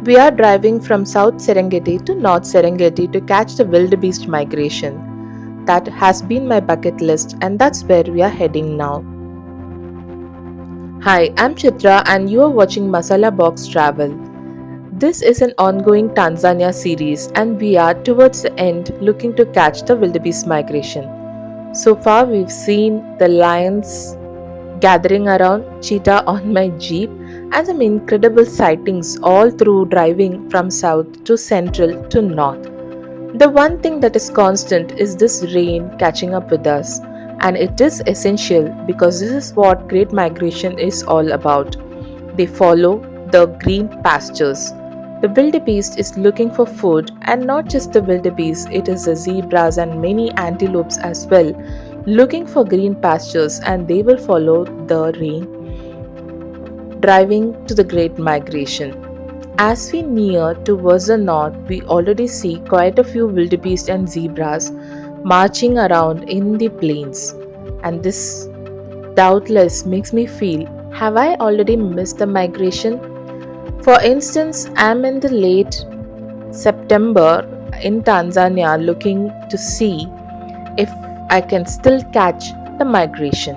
We are driving from South Serengeti to North Serengeti to catch the wildebeest migration. That has been my bucket list, and that's where we are heading now. Hi, I'm Chitra, and you are watching Masala Box Travel. This is an ongoing Tanzania series, and we are towards the end looking to catch the wildebeest migration. So far, we've seen the lions gathering around, cheetah on my jeep, and some incredible sightings all through driving from south to central to north. The one thing that is constant is this rain catching up with us, and it is essential because this is what Great Migration is all about. They follow the green pastures. The wildebeest is looking for food, and not just the wildebeest, it is the zebras and many antelopes as well, looking for green pastures, and they will follow the rain, driving to the Great Migration. As we near towards the north, we already see quite a few wildebeest and zebras marching around in the plains, and this doubtless makes me feel, have I already missed the migration? For instance, I'm in the late September in Tanzania looking to see if I can still catch the migration.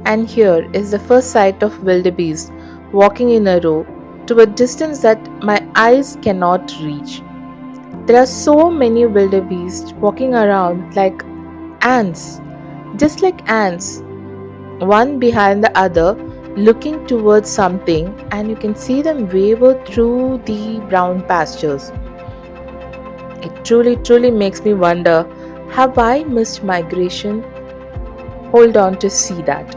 And here is the first sight of wildebeest walking in a row to a distance that my eyes cannot reach. There are so many wildebeest walking around like ants, just like ants, one behind the other, looking towards something, and you can see them waver through the brown pastures. It truly makes me wonder, have I missed migration? Hold on to see that.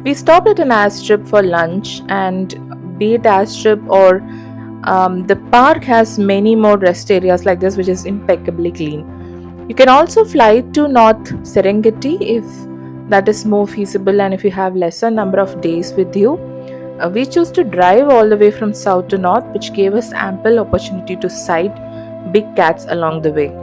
We stopped at an airstrip for lunch, and be it airstrip or the park has many more rest areas like this, which is impeccably clean. You can also fly to North Serengeti if that is more feasible and if you have lesser number of days with you. We chose to drive all the way from south to north, which gave us ample opportunity to sight big cats along the way.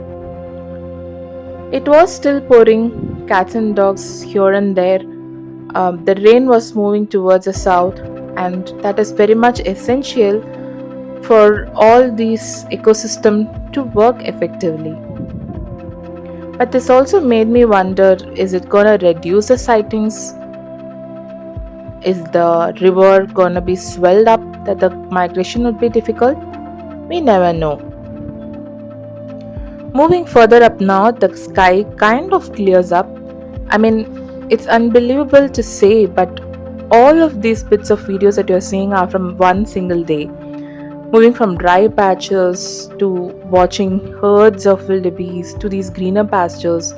It was still pouring cats and dogs here and there. The rain was moving towards the south, and that is very much essential for all these ecosystem to work effectively. But this also made me wonder, is it gonna reduce the sightings? Is the river gonna be swelled up that the migration would be difficult? We never know. Moving further up north, the sky kind of clears up. I mean, it's unbelievable to say, but all of these bits of videos that you're seeing are from one single day. Moving from dry patches to watching herds of wildebeest to these greener pastures.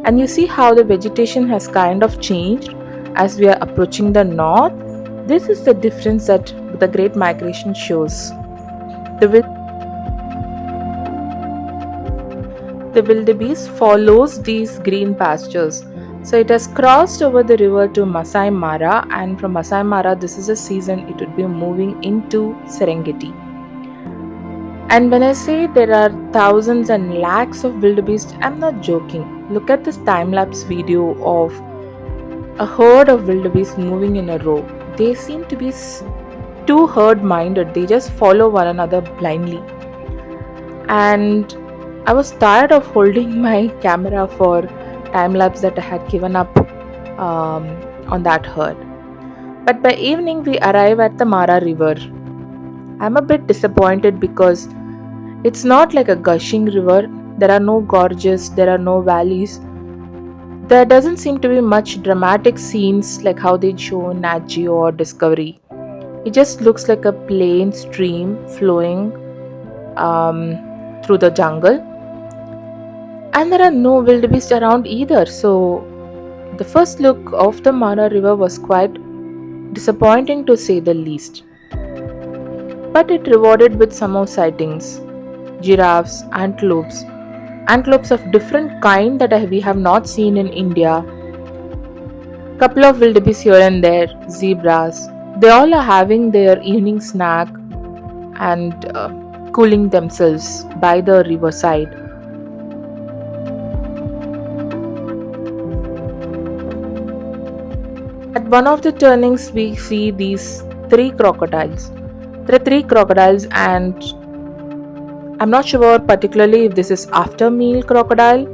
And you see how the vegetation has kind of changed as we are approaching the north. This is the difference that the Great Migration shows. The wildebeest follows these green pastures. So it has crossed over the river to Masai Mara, and from Masai Mara, this is a season it would be moving into Serengeti. And when I say there are thousands and lakhs of wildebeest, I'm not joking. Look at this time-lapse video of a herd of wildebeest moving in a row. They seem to be too herd-minded. They just follow one another blindly. And I was tired of holding my camera for time-lapse that I had given up on that herd. But by evening, we arrive at the Mara River. I'm a bit disappointed because it's not like a gushing river. There are no gorges, there are no valleys. There doesn't seem to be much dramatic scenes like how they show in Nat Geo or Discovery. It just looks like a plain stream flowing through the jungle. And there are no wildebeest around either. So the first look of the Mara River was quite disappointing to say the least. But it rewarded with some more sightings. Giraffes, antelopes of different kind that we have not seen in India. Couple of wildebeest here and there, zebras. They all are having their evening snack and cooling themselves by the riverside. At one of the turnings, we see these three crocodiles. There are three crocodiles, and I'm not sure particularly if this is after meal crocodile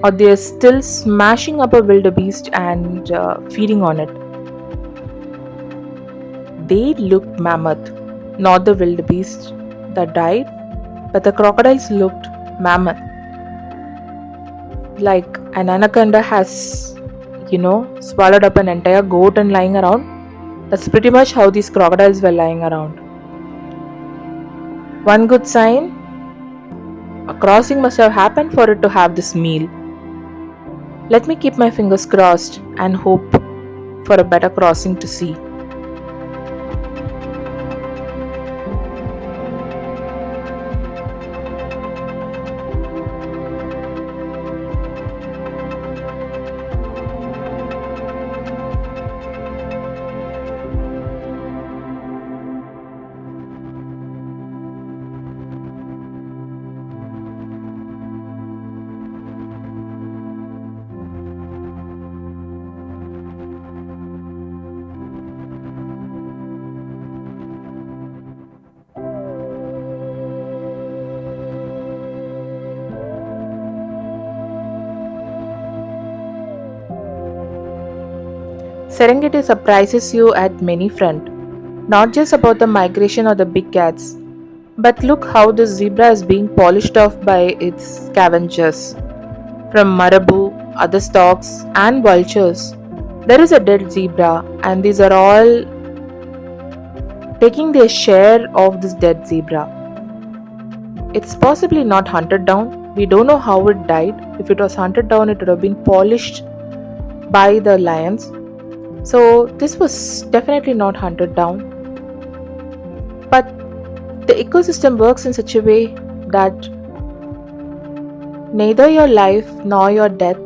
or they're still smashing up a wildebeest and feeding on it. They looked mammoth, not the wildebeest that died, but the crocodiles looked mammoth. Like an anaconda has, swallowed up an entire goat and lying around. That's pretty much how these crocodiles were lying around. One good sign, a crossing must have happened for it to have this meal. Let me keep my fingers crossed and hope for a better crossing to see. Serengeti surprises you at many fronts, not just about the migration or the big cats, but look how the zebra is being polished off by its scavengers. From marabou, other storks, and vultures, there is a dead zebra, and these are all taking their share of this dead zebra. It's possibly not hunted down. We don't know how it died. If it was hunted down, it would have been polished by the lions. So, this was definitely not hunted down. But the ecosystem works in such a way that neither your life nor your death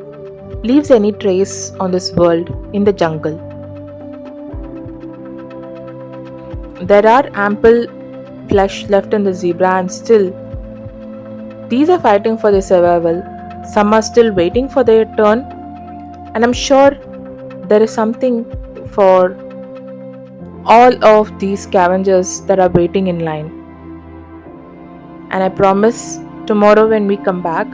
leaves any trace on this world in the jungle. There are ample flesh left in the zebra, and still, these are fighting for their survival. Some are still waiting for their turn, and I'm sure there is something for all of these scavengers that are waiting in line. And I promise tomorrow when we come back,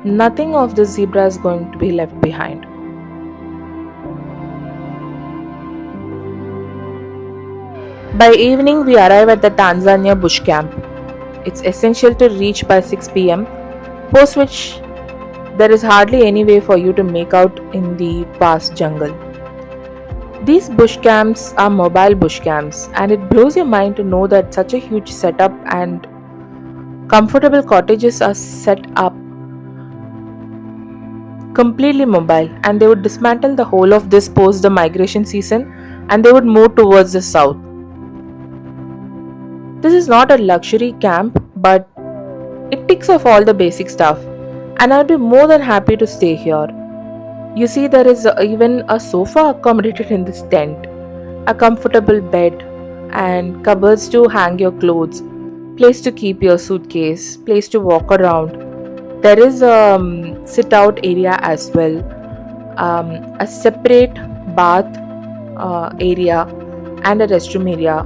nothing of the zebra is going to be left behind. By evening, we arrive at the Tanzania bush camp. It's essential to reach by 6 pm, post which there is hardly any way for you to make out in the vast jungle. These bush camps are mobile bush camps, and it blows your mind to know that such a huge setup and comfortable cottages are set up completely mobile, and they would dismantle the whole of this post the migration season and they would move towards the south. This is not a luxury camp, but it ticks off all the basic stuff, and I'll be more than happy to stay here. You see, there is even a sofa accommodated in this tent, a comfortable bed, and cupboards to hang your clothes, place to keep your suitcase, place to walk around. There is a sit out area as well, a separate bath area, and a restroom area.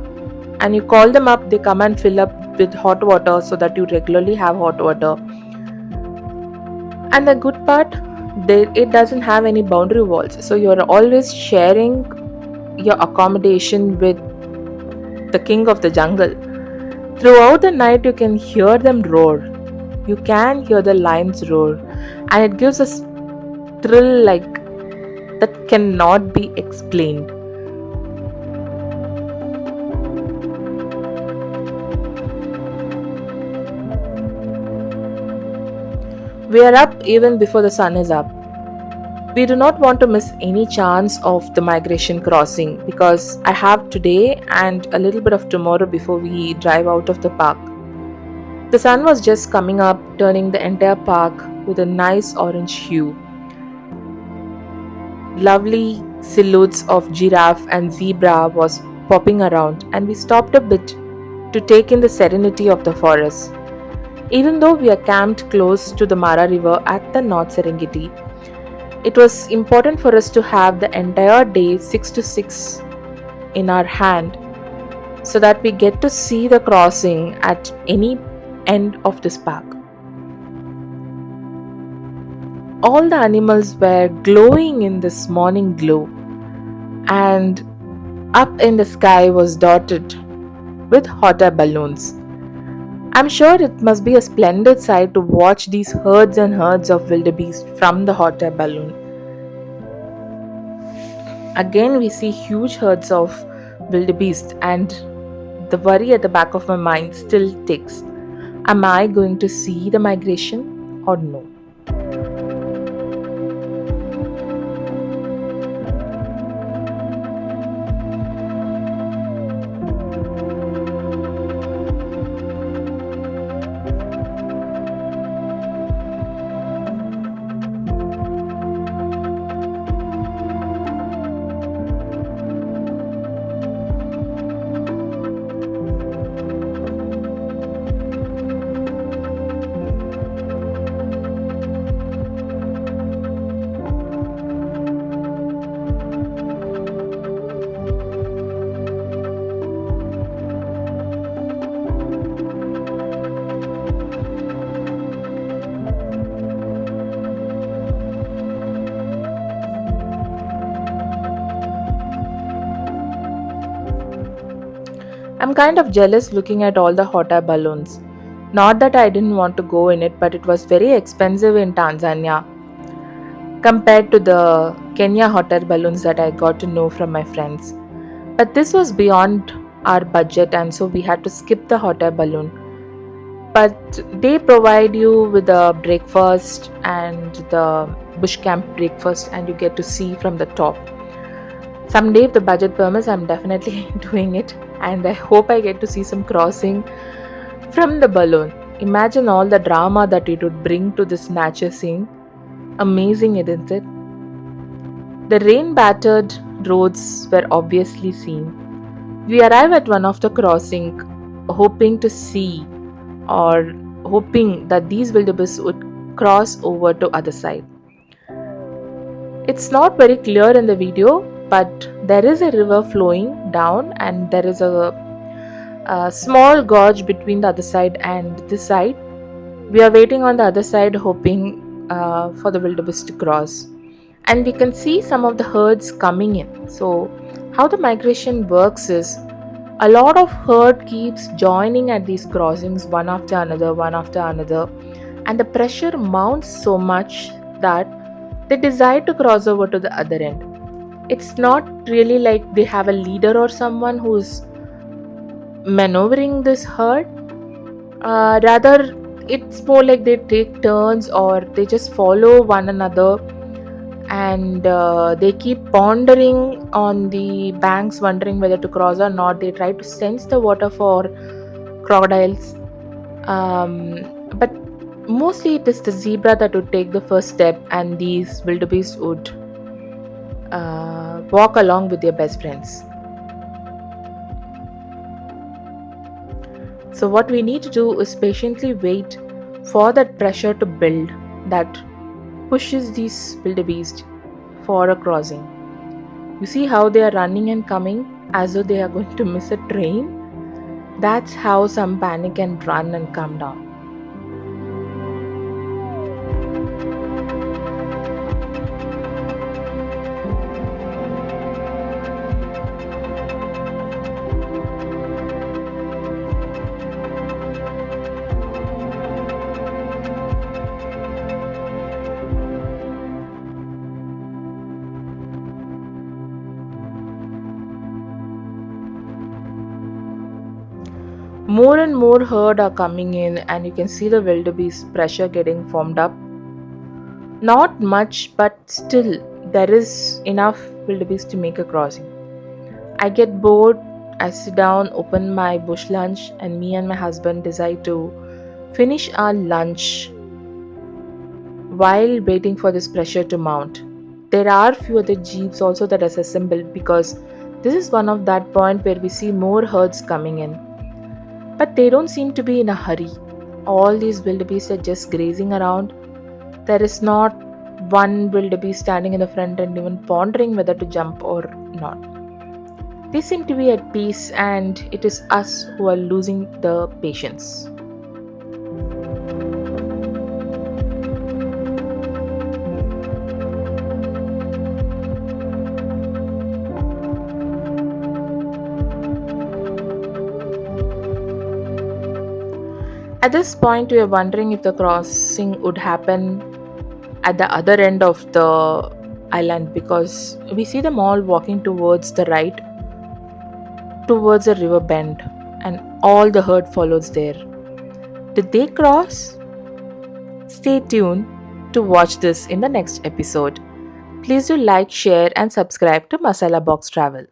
And you call them up, they come and fill up with hot water so that you regularly have hot water. And the good part, it doesn't have any boundary walls, so you're always sharing your accommodation with the king of the jungle. Throughout the night, you can hear them roar. You can hear the lions roar, and it gives a thrill like that cannot be explained. We are up even before the sun is up. We do not want to miss any chance of the migration crossing because I have today and a little bit of tomorrow before we drive out of the park. The sun was just coming up, turning the entire park with a nice orange hue. Lovely silhouettes of giraffe and zebra was popping around, and we stopped a bit to take in the serenity of the forest. Even though we are camped close to the Mara River at the North Serengeti, It was important for us to have the entire day 6 to 6 in our hand so that we get to see the crossing at any end of this park. All the animals were glowing in this morning glow, and up in the sky was dotted with hot air balloons. I'm sure it must be a splendid sight to watch these herds and herds of wildebeest from the hot air balloon. Again, we see huge herds of wildebeest, and the worry at the back of my mind still ticks. Am I going to see the migration or no? I'm kind of jealous looking at all the hot air balloons. Not that I didn't want to go in it, but it was very expensive in Tanzania compared to the Kenya hot air balloons that I got to know from my friends. But this was beyond our budget, and so we had to skip the hot air balloon. But they provide you with a breakfast and the bush camp breakfast, and you get to see from the top. Someday, if the budget permits, I'm definitely doing it, and I hope I get to see some crossing from the balloon. Imagine all the drama that it would bring to this nature scene. Amazing, isn't it? The rain battered roads were obviously seen. We arrive at one of the crossing, hoping to see or hoping that these wildebeest would cross over to other side. It's not very clear in the video, but there is a river flowing down, and there is a small gorge between the other side and this side. We are waiting on the other side, hoping for the wildebeest to cross, and we can see some of the herds coming in. So how the migration works is a lot of herd keeps joining at these crossings, one after another, and the pressure mounts so much that they decide to cross over to the other end. It's not really like they have a leader or someone who's maneuvering this herd. Rather, it's more like they take turns or they just follow one another, and they keep pondering on the banks, wondering whether to cross or not. They try to sense the water for crocodiles, but mostly it is the zebra that would take the first step, and these wildebeest would walk along with their best friends. So what we need to do is patiently wait for that pressure to build that pushes these wildebeest for a crossing. You see how they are running and coming as though they are going to miss a train? That's how some panic and run and come down. More and more herd are coming in, and you can see the wildebeest pressure getting formed up. Not much, but still there is enough wildebeest to make a crossing. I get bored, I sit down, open my bush lunch, and me and my husband decide to finish our lunch while waiting for this pressure to mount. There are few other jeeps also that are assembled, because this is one of that point where we see more herds coming in. But they don't seem to be in a hurry. All these wildebeest are just grazing around. There is not one wildebeest standing in the front and even pondering whether to jump or not. They seem to be at peace, and it is us who are losing the patience. At this point, we are wondering if the crossing would happen at the other end of the island, because we see them all walking towards the right, towards a river bend, and all the herd follows there. Did they cross? Stay tuned to watch this in the next episode. Please do like, share, and subscribe to Masala Box Travel.